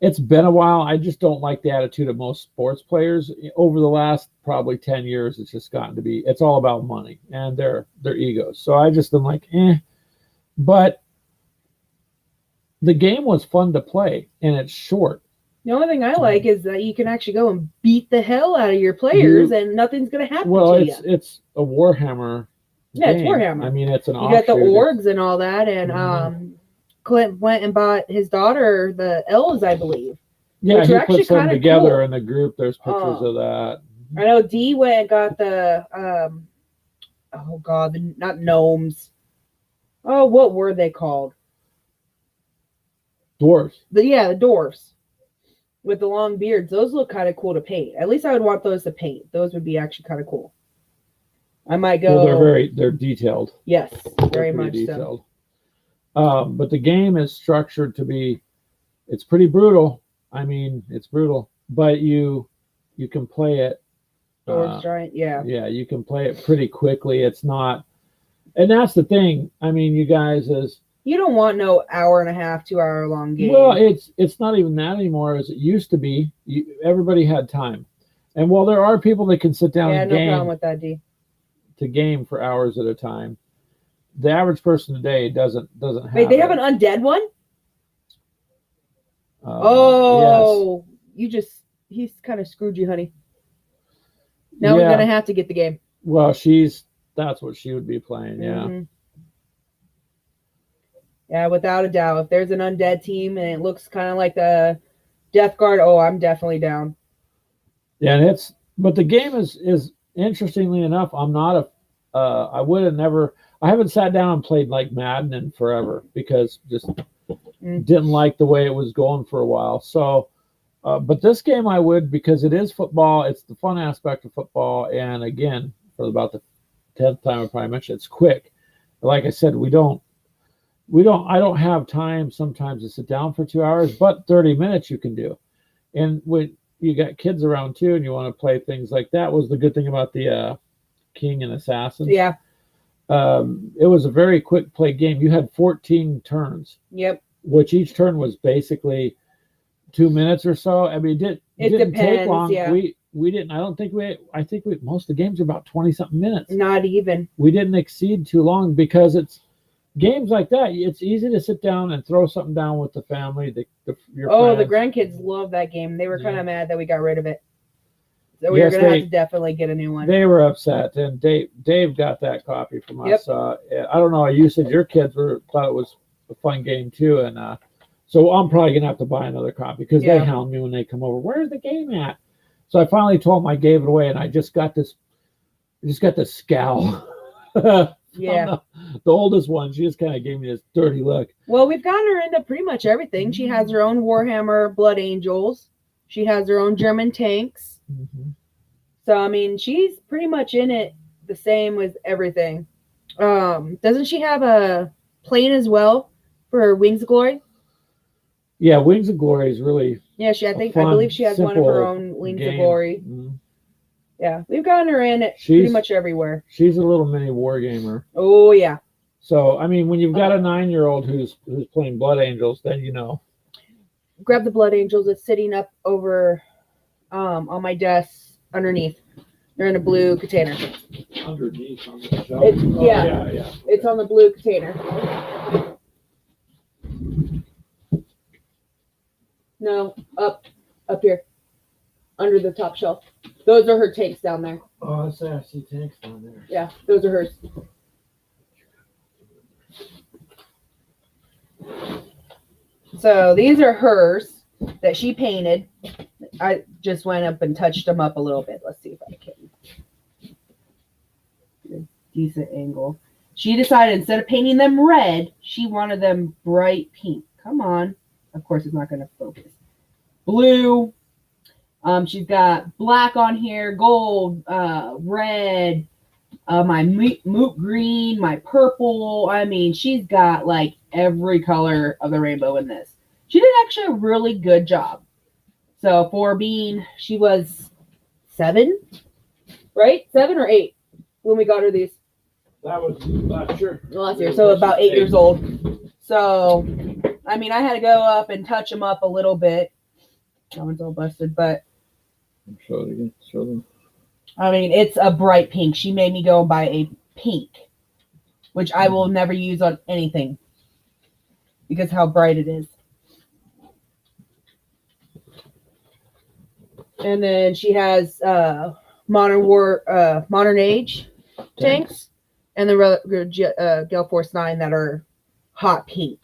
[SPEAKER 1] It's been a while. I just don't like the attitude of most sports players. Over the last probably 10 years, it's just gotten to be, it's all about money and their egos. So I just am like, But the game was fun to play, and it's short.
[SPEAKER 2] The only thing I like is that you can actually go and beat the hell out of your players, and nothing's going to happen to you.
[SPEAKER 1] It's a Warhammer
[SPEAKER 2] Yeah,
[SPEAKER 1] game.
[SPEAKER 2] it's Warhammer.
[SPEAKER 1] I mean, it's an
[SPEAKER 2] You got the orgs and all that, and Clint went and bought his daughter the elves, I believe.
[SPEAKER 1] Yeah, he puts them together
[SPEAKER 2] cool.
[SPEAKER 1] in the group. There's pictures of that.
[SPEAKER 2] I know Dee went and got the not gnomes. Oh, what were they called?
[SPEAKER 1] Dwarves.
[SPEAKER 2] The dwarves with the long beards. Those look kind of cool to paint. At least I would want those to paint. Those would be actually kind of cool. I might go.
[SPEAKER 1] Well, they're detailed.
[SPEAKER 2] Yes, very much
[SPEAKER 1] detailed. So. But the game is structured to be, it's pretty brutal. I mean, it's brutal, but you can play it.
[SPEAKER 2] Dwarves Giant, yeah.
[SPEAKER 1] Yeah, you can play it pretty quickly. It's not, and that's the thing. I mean, you guys
[SPEAKER 2] you don't want no hour and a half, 2 hour long game.
[SPEAKER 1] Well, it's not even that anymore as it used to be. Everybody had time, and while there are people that can sit down and game,
[SPEAKER 2] no problem with that, D.
[SPEAKER 1] To game for hours at a time, the average person today doesn't have.
[SPEAKER 2] Wait, they have an undead one? Yes. He's kind of screwed you, honey. Now we're gonna have to get the game.
[SPEAKER 1] Well, that's what she would be playing, yeah. Mm-hmm.
[SPEAKER 2] Yeah, without a doubt. If there's an undead team and it looks kind of like the Death Guard, I'm definitely down.
[SPEAKER 1] Yeah, and but the game is interestingly enough, I'm not I haven't sat down and played like Madden in forever because just didn't like the way it was going for a while. So, but this game I would, because it is football. It's the fun aspect of football. And again, for about the 10th time I probably mentioned, it's quick. Like I said, I don't have time sometimes to sit down for 2 hours, but 30 minutes you can do. And when you got kids around too, and you want to play things like that, was the good thing about the King and Assassins.
[SPEAKER 2] Yeah.
[SPEAKER 1] It was a very quick play game. You had 14 turns.
[SPEAKER 2] Yep.
[SPEAKER 1] Which each turn was basically 2 minutes or so. I mean, it didn't take long.
[SPEAKER 2] Yeah.
[SPEAKER 1] We didn't. I think most of the games are about 20-something minutes.
[SPEAKER 2] Not even.
[SPEAKER 1] We didn't exceed too long because it's games like that. It's easy to sit down and throw something down with the family. Your
[SPEAKER 2] the grandkids love that game. They were kind of mad that we got rid of it. So we were going to have to definitely get a new one.
[SPEAKER 1] They were upset, and Dave got that copy from us. Yep. I don't know. You said your kids thought it was a fun game too, and so I'm probably going to have to buy another copy because they hound me when they come over. Where's the game at? So I finally told them I gave it away, and I just got this scowl.
[SPEAKER 2] Yeah.
[SPEAKER 1] The oldest one, she just kind of gave me this dirty look.
[SPEAKER 2] Well, we've gotten her into pretty much everything. She has her own Warhammer Blood Angels. She has her own German tanks. Mm-hmm. So, I mean, she's pretty much in it the same with everything. Doesn't she have a plane as well for Wings of Glory?
[SPEAKER 1] Yeah, Wings of Glory is really
[SPEAKER 2] I believe she has one of her own Wings of Glory. Mm-hmm. Yeah, we've gotten her in pretty much everywhere.
[SPEAKER 1] She's a little mini war gamer.
[SPEAKER 2] Oh, yeah.
[SPEAKER 1] So, I mean, when you've got a 9-year-old who's playing Blood Angels, then you know.
[SPEAKER 2] Grab the Blood Angels. It's sitting up over on my desk underneath. They're in a blue container.
[SPEAKER 1] underneath on the shelf.
[SPEAKER 2] Yeah. It's on the blue container. No, up here, under the top shelf. Those are her tanks down there.
[SPEAKER 1] Oh, I say I see tanks down there.
[SPEAKER 2] Yeah, those are hers. So these are hers that she painted. I just went up and touched them up a little bit. Let's see if I can. Get a decent angle. She decided instead of painting them red, she wanted them bright pink. Come on. Of course, it's not going to focus. Blue. She's got black on here, gold, red, my moot green, my purple. I mean, she's got like every color of the rainbow in this. She did actually a really good job. So for being, she was 7, right? 7 or 8 when we got her these.
[SPEAKER 1] That was last year.
[SPEAKER 2] Last year, so about 8 years old. So, I mean, I had to go up and touch them up a little bit. That one's all busted, but.
[SPEAKER 1] Show it again. Show them.
[SPEAKER 2] I mean, it's a bright pink. She made me go and buy a pink, which I will never use on anything because how bright it is. And then she has modern age tanks and the Gale Force 9 that are hot pink.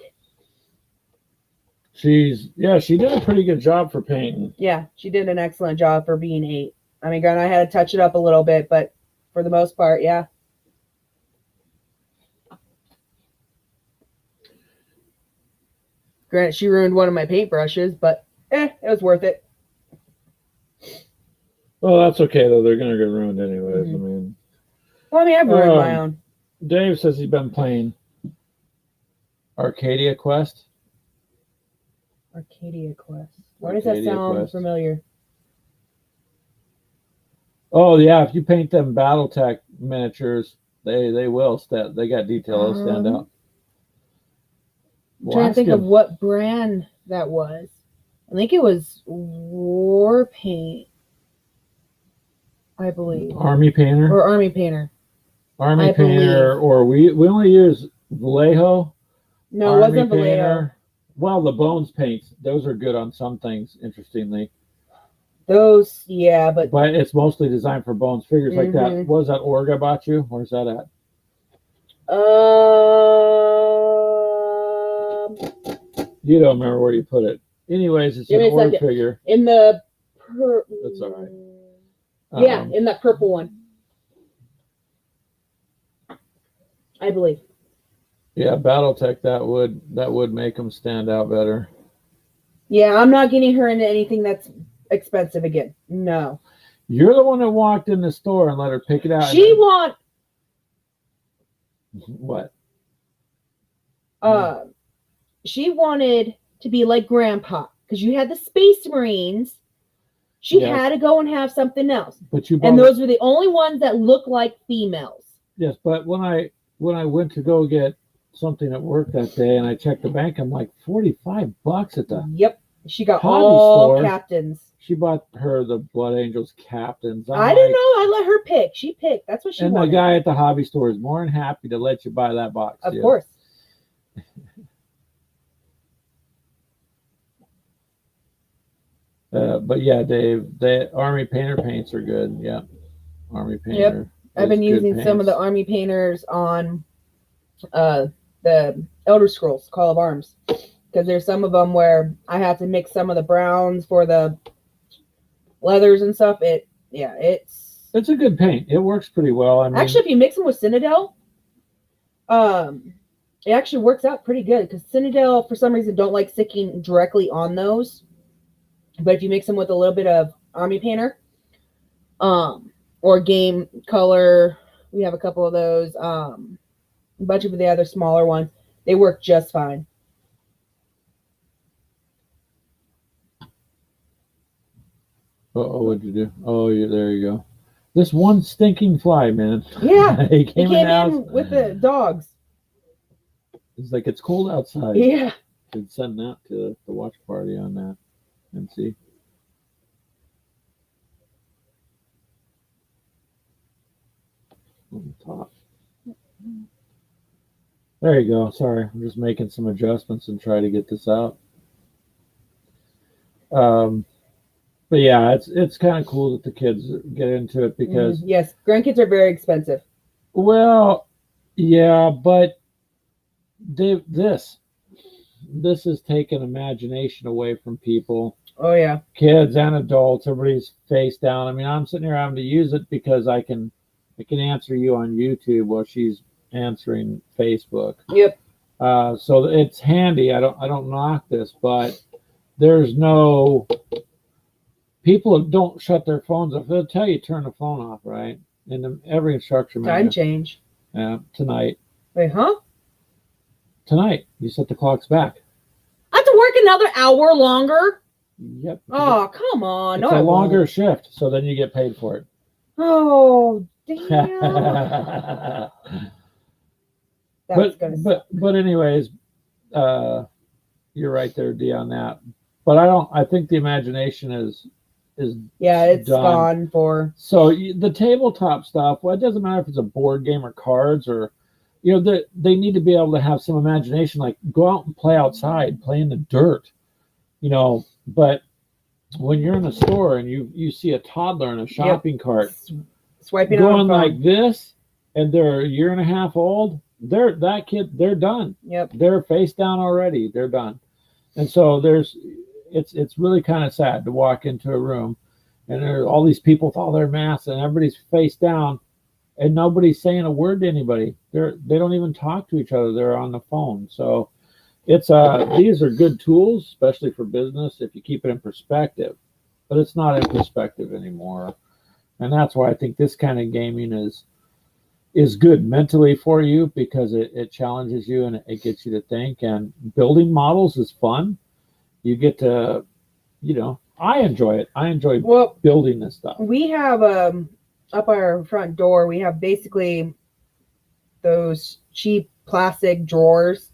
[SPEAKER 1] She did a pretty good job for painting.
[SPEAKER 2] Yeah, she did an excellent job for being 8. I mean, granted, I had to touch it up a little bit, but for the most part, yeah. Granted, she ruined one of my paintbrushes, but it was worth it.
[SPEAKER 1] Well, that's okay though. They're gonna get ruined anyways.
[SPEAKER 2] Mm-hmm. I've ruined my own.
[SPEAKER 1] Dave says he's been playing Arcadia Quest.
[SPEAKER 2] Arcadia Quest. Why does that sound familiar?
[SPEAKER 1] Oh yeah, if you paint them BattleTech miniatures, they will stand. They got detail. They'll stand out.
[SPEAKER 2] I'm trying to think of what brand that was. I think it was War Paint, I believe.
[SPEAKER 1] Army Painter.
[SPEAKER 2] Or Army Painter.
[SPEAKER 1] Army Painter, or we only use Vallejo.
[SPEAKER 2] No, it wasn't Vallejo.
[SPEAKER 1] Well, the Bones paints, those are good on some things, interestingly.
[SPEAKER 2] Those, yeah, but
[SPEAKER 1] it's mostly designed for Bones figures like that. What was that org I bought you? Where's that at? You don't remember where you put it. Anyways, it's an org figure.
[SPEAKER 2] In the
[SPEAKER 1] That's all right.
[SPEAKER 2] Yeah, in that purple one. I believe.
[SPEAKER 1] Yeah, BattleTech, that would make them stand out better.
[SPEAKER 2] Yeah, I'm not getting her into anything that's expensive again. No.
[SPEAKER 1] You're the one that walked in the store and let her pick it out. What?
[SPEAKER 2] She wanted to be like Grandpa because you had the Space Marines. She had to go and have something else. And those were the only ones that look like females.
[SPEAKER 1] Yes, but when I went to go get something at work that day and I checked the bank, I'm like $45 at the
[SPEAKER 2] She got all
[SPEAKER 1] store.
[SPEAKER 2] Captains.
[SPEAKER 1] She bought her the Blood Angels Captains.
[SPEAKER 2] I didn't know. I let her pick. She picked. That's what she wanted.
[SPEAKER 1] And the guy at the hobby store is more than happy to let you buy that box.
[SPEAKER 2] Of course.
[SPEAKER 1] But yeah, Dave, the Army Painter paints are good. Yeah, Army Painter.
[SPEAKER 2] Yep. I've been using some of the Army Painters on the Elder Scrolls Call of Arms because there's some of them where I have to mix some of the browns for the leathers and stuff. It's
[SPEAKER 1] a good paint. It works pretty well. I mean,
[SPEAKER 2] actually, if you mix them with Citadel, it actually works out pretty good because Citadel, for some reason, don't like sticking directly on those. But if you mix them with a little bit of Army Painter, or Game Color, we have a couple of those, a bunch of the other smaller ones, they work just fine.
[SPEAKER 1] What'd you do? Oh, there you go. This one stinking fly, man.
[SPEAKER 2] Yeah,
[SPEAKER 1] he came
[SPEAKER 2] in with the dogs.
[SPEAKER 1] It's like it's cold outside.
[SPEAKER 2] Yeah.
[SPEAKER 1] Could send that to the watch party on that and see. on the top. There you go. Sorry, I'm just making some adjustments and try to get this out. But yeah, it's kind of cool that the kids get into it because
[SPEAKER 2] yes, grandkids are very expensive.
[SPEAKER 1] well, yeah, but this is taking imagination away from people,
[SPEAKER 2] Oh yeah.
[SPEAKER 1] kids and adults. Everybody's face down. I mean, I'm sitting here having to use it because I can answer you on YouTube while she's answering Facebook.
[SPEAKER 2] Yep.
[SPEAKER 1] So it's handy. I don't knock this, but there's no people don't shut their phones off. They'll tell you turn the phone off, right? In every instruction
[SPEAKER 2] Time
[SPEAKER 1] manual.
[SPEAKER 2] change.
[SPEAKER 1] Tonight.
[SPEAKER 2] Wait, huh?
[SPEAKER 1] Tonight, you set the clocks back.
[SPEAKER 2] I have to work another hour longer.
[SPEAKER 1] Yep.
[SPEAKER 2] Oh, come on.
[SPEAKER 1] It's
[SPEAKER 2] No,
[SPEAKER 1] a
[SPEAKER 2] I
[SPEAKER 1] longer
[SPEAKER 2] won't.
[SPEAKER 1] shift, so then you get paid for it.
[SPEAKER 2] Oh, damn. That's gonna suck.
[SPEAKER 1] But anyways, you're right there, D, on that. But I think the imagination is
[SPEAKER 2] Yeah, it's
[SPEAKER 1] done.
[SPEAKER 2] gone for.
[SPEAKER 1] So the tabletop stuff, well, it doesn't matter if it's a board game or cards or, they need to be able to have some imagination, like go out and play outside, play in the dirt, but when you're in a store and you see a toddler in a shopping cart
[SPEAKER 2] Swiping
[SPEAKER 1] going
[SPEAKER 2] on
[SPEAKER 1] like this, and they're a year and a half old, they're done.
[SPEAKER 2] Yep.
[SPEAKER 1] They're face down already. They're done. And so it's really kind of sad to walk into a room and there are all these people with all their masks and everybody's face down and nobody's saying a word to anybody. They don't even talk to each other. They're on the phone. So it's these are good tools, especially for business if you keep it in perspective. But it's not in perspective anymore. And that's why I think this kind of gaming is good mentally for you because it challenges you and it gets you to think. And building models is fun. You get to, I enjoy it. I enjoy building this stuff.
[SPEAKER 2] We have up our front door, we have basically those cheap plastic drawers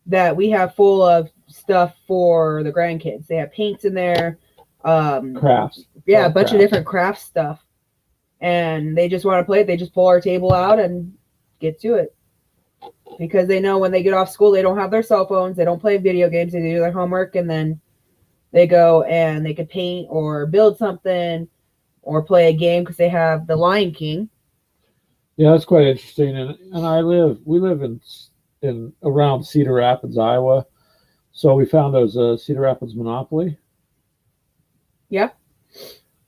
[SPEAKER 2] that we have full of stuff for the grandkids. They have paints in there.
[SPEAKER 1] Crafts.
[SPEAKER 2] Yeah, a bunch of different craft stuff. And they just want to play it. They just pull our table out and get to it. Because they know when they get off school, they don't have their cell phones. They don't play video games. They do their homework. And then they go and they could paint or build something or play a game because they have the Lion King.
[SPEAKER 1] Yeah, that's quite interesting. And we live in around Cedar Rapids, Iowa. So we found those Cedar Rapids Monopoly.
[SPEAKER 2] Yeah.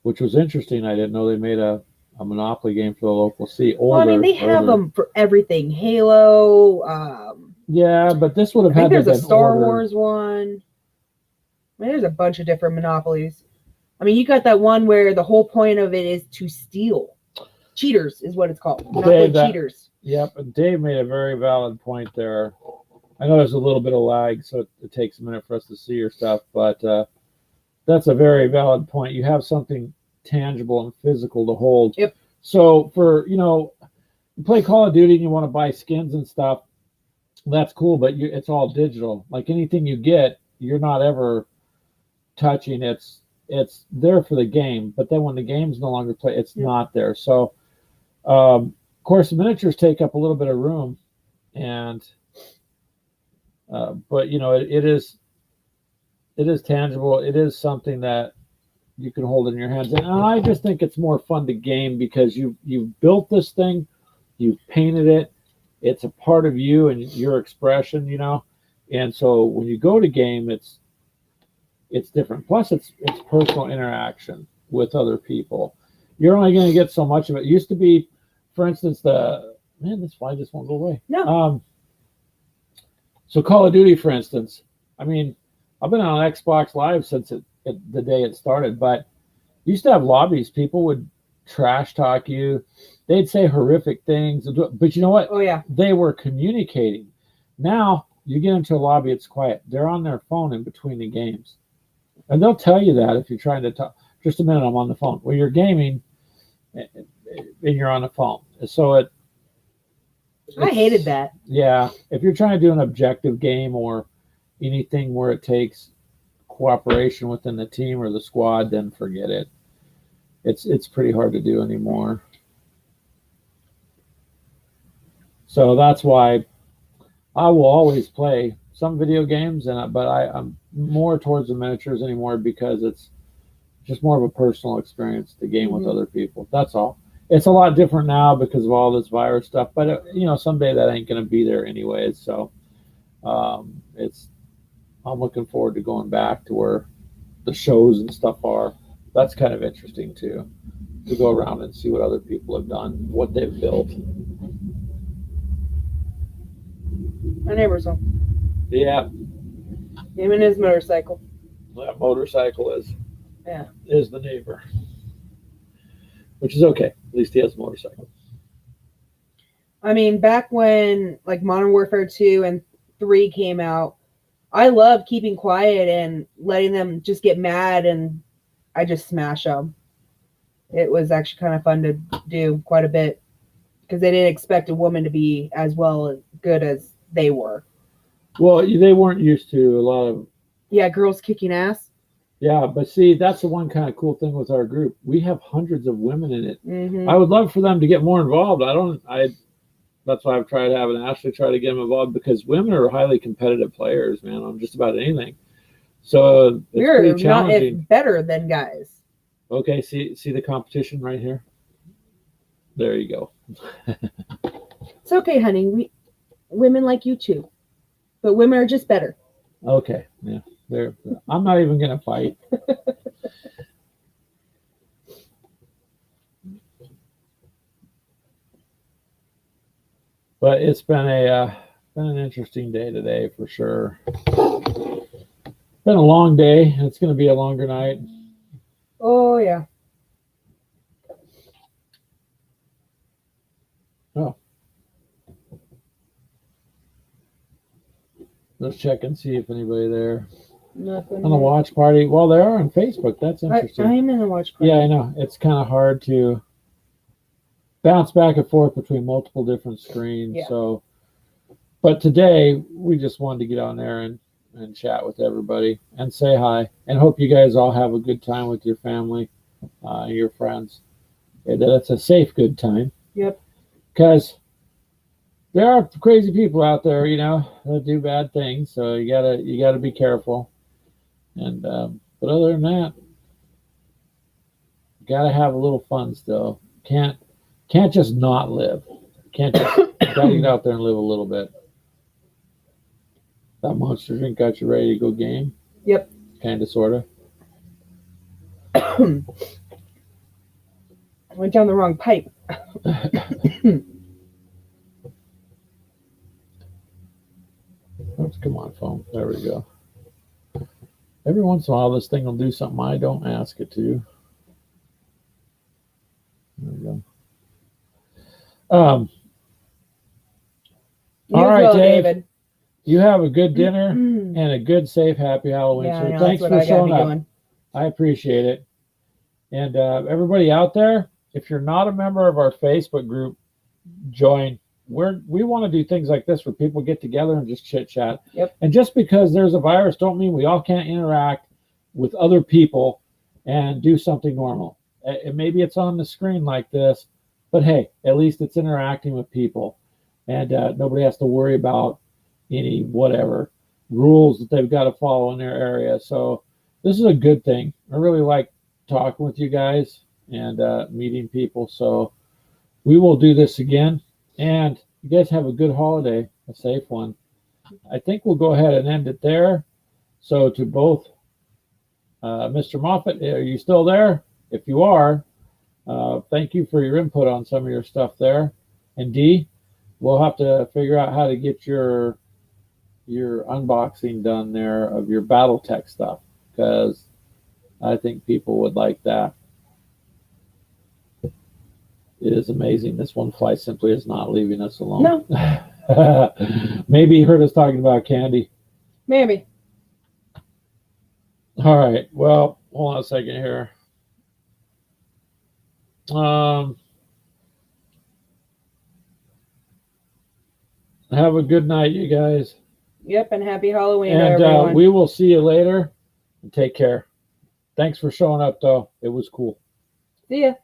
[SPEAKER 1] Which was interesting. I didn't know they made a Monopoly game for the local city.
[SPEAKER 2] They have them for everything. Halo.
[SPEAKER 1] Yeah, but this would have
[SPEAKER 2] I
[SPEAKER 1] had
[SPEAKER 2] think
[SPEAKER 1] to
[SPEAKER 2] there's a Star Wars one. I mean, there's a bunch of different Monopolies. I mean, you got that one where the whole point of it is to steal. Cheaters is what it's called. Monopoly cheaters.
[SPEAKER 1] Yep, and Dave made a very valid point there. I know there's a little bit of lag, so it takes a minute for us to see your stuff, but that's a very valid point. You have something tangible and physical to hold.
[SPEAKER 2] Yep.
[SPEAKER 1] So for, you play Call of Duty and you want to buy skins and stuff, that's cool, but it's all digital. Like anything you get, you're not ever touching. It's there for the game, but then when the game's no longer played, it's not there. So, of course, the miniatures take up a little bit of room, and but it is tangible. It is something that you can hold in your hands, and I just think it's more fun to game because you've built this thing, you've painted it, it's a part of you and your expression, and so when you go to game, it's different. Plus, it's personal interaction with other people. You're only going to get so much of it. It used to be, for instance, this fly just won't go away.
[SPEAKER 2] No.
[SPEAKER 1] So Call of Duty, for instance, I mean, I've been on Xbox Live since the day it started, but you used to have lobbies. People would trash talk you. They'd say horrific things, but you know what?
[SPEAKER 2] Oh yeah.
[SPEAKER 1] They were communicating. Now you get into a lobby, it's quiet. They're on their phone in between the games. And they'll tell you that if you're trying to talk. Just a minute, I'm on the phone. Well, you're gaming and you're on the phone. So
[SPEAKER 2] I hated that.
[SPEAKER 1] Yeah. If you're trying to do an objective game or anything where it takes cooperation within the team or the squad, then forget it. It's pretty hard to do anymore. So that's why I will always play some video games, I'm more towards the miniatures anymore because it's just more of a personal experience to game with other people. That's all. It's a lot different now because of all this virus stuff, but someday that ain't going to be there anyways. So I'm looking forward to going back to where the shows and stuff are. That's kind of interesting too, to go around and see what other people have done, what they've built.
[SPEAKER 2] My neighbor's home.
[SPEAKER 1] Yeah,
[SPEAKER 2] Him and his motorcycle.
[SPEAKER 1] that motorcycle is
[SPEAKER 2] Yeah.
[SPEAKER 1] the neighbor, which is okay. At least he has a motorcycle.
[SPEAKER 2] I mean, back when like Modern Warfare 2 and 3 came out, I loved keeping quiet and letting them just get mad, and I just smash them. It was actually kind of fun to do quite a bit because they didn't expect a woman to be as good as they were.
[SPEAKER 1] Well, they weren't used to a lot of
[SPEAKER 2] girls kicking ass.
[SPEAKER 1] Yeah, but see, that's the one kind of cool thing with our group. We have hundreds of women in it.
[SPEAKER 2] Mm-hmm.
[SPEAKER 1] I would love for them to get more involved. That's why I've tried having Ashley try to get them involved because women are highly competitive players, man, on just about anything. So it's pretty challenging.
[SPEAKER 2] It's better than guys.
[SPEAKER 1] Okay, see the competition right here? There you go.
[SPEAKER 2] It's okay, honey. Women like you too. But women are just better.
[SPEAKER 1] Okay, yeah. I'm not even going to fight. But it's been an interesting day today for sure. Been a long day. It's going to be a longer night.
[SPEAKER 2] Oh yeah.
[SPEAKER 1] Oh. Let's check and see if anybody there.
[SPEAKER 2] Nothing.
[SPEAKER 1] On the watch party. Well, they are on Facebook. That's interesting.
[SPEAKER 2] I'm in the watch party.
[SPEAKER 1] Yeah, I know. It's kind of hard to bounce back and forth between multiple different screens.
[SPEAKER 2] Yeah.
[SPEAKER 1] So, but today we just wanted to get on there and chat with everybody and say hi and hope you guys all have a good time with your family, your friends. That it's a safe, good time.
[SPEAKER 2] Yep.
[SPEAKER 1] Because there are crazy people out there, that do bad things. So you gotta be careful. And but other than that, you gotta have a little fun still. Can't just not live. Gotta get out there and live a little bit. That Monster drink got you ready to go game?
[SPEAKER 2] Yep.
[SPEAKER 1] Kinda, sorta.
[SPEAKER 2] I went down the wrong pipe.
[SPEAKER 1] Oops, come on, phone. There we go. Every once in a while, this thing will do something I don't ask it to. There we go. All right, David. You have a good dinner and a good, safe, happy Halloween.
[SPEAKER 2] Yeah,
[SPEAKER 1] So thanks for showing up.
[SPEAKER 2] Doing.
[SPEAKER 1] I appreciate it. And everybody out there, if you're not a member of our Facebook group, join. We want to do things like this where people get together and just chit chat.
[SPEAKER 2] Yep.
[SPEAKER 1] And just because there's a virus, don't mean we all can't interact with other people and do something normal. Maybe it's on the screen like this, but hey, at least it's interacting with people, and nobody has to worry about any whatever rules that they've got to follow in their area. So this is a good thing. I really like talking with you guys and meeting people. So we will do this again. And you guys have a good holiday, a safe one. I think we'll go ahead and end it there. So to both, Mr. Moffat, are you still there? If you are, thank you for your input on some of your stuff there. And Dee, we'll have to figure out how to get your unboxing done there of your BattleTech stuff, because I think people would like that. It is amazing. This one fly simply is not leaving us alone.
[SPEAKER 2] No.
[SPEAKER 1] Maybe he heard us talking about candy.
[SPEAKER 2] Maybe.
[SPEAKER 1] All right. Well, hold on a second here. Have a good night, you guys.
[SPEAKER 2] Yep, and happy Halloween
[SPEAKER 1] and
[SPEAKER 2] to everyone.
[SPEAKER 1] We will see you later. And take care. Thanks for showing up, though. It was cool.
[SPEAKER 2] See ya.